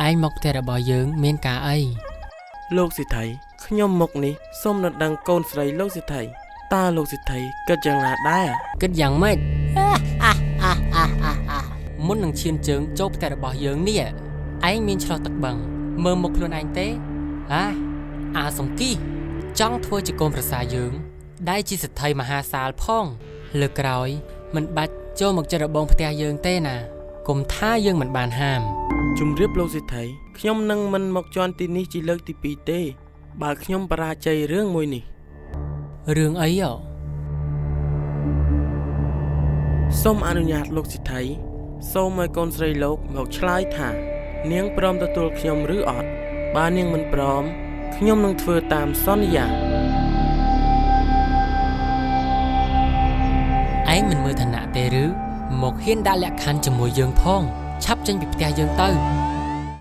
ឯងមកផ្ទះរបស់យើងមានការអីលោកសិទ្ធិខ្ញុំមកនេះសូមនៅដឹងកូនស្រីលោកសិទ្ធិតើលោកសិទ្ធិគិតយ៉ាងណាដែរគិតយ៉ាងម៉េចមុននឹងឈានជើងចូលផ្ទះរបស់យើងនេះឯងមានឆ្លោះទឹកបឹងមើលមុខខ្លួនឯងទេអាសំគីចង់ធ្វើជាកូនប្រសារយើងដែលជាសិទ្ធិមហាសាលផងលើក្រោយមិនបាច់ចូលមកចិត្តរបងផ្ទះយើងទេណាកុំថាយើងមិនបានហាមជំរាបលោកសិទ្ធិខ្ញុំនឹងមិនមកជន់ទីនេះជាលើកទី2ទេបើខ្ញុំបរាជ័យរឿងមួយនេះរឿងអីសូមអនុញ្ញាតលោកសិទ្ធិសូមឲ្យកូនស្រីលោកមកឆ្លើយថានាងព្រមទទួលខ្ញុំឬអត់បើនាងមិនព្រមខ្ញុំនឹងធ្វើតាមសន្យាឯងមិនមើលឋានៈទេឬមកហ៊ានដាក់លក្ខខណ្ឌជាមួយយើងផងឆាប់ចេញពីផ្ទះយើងទៅ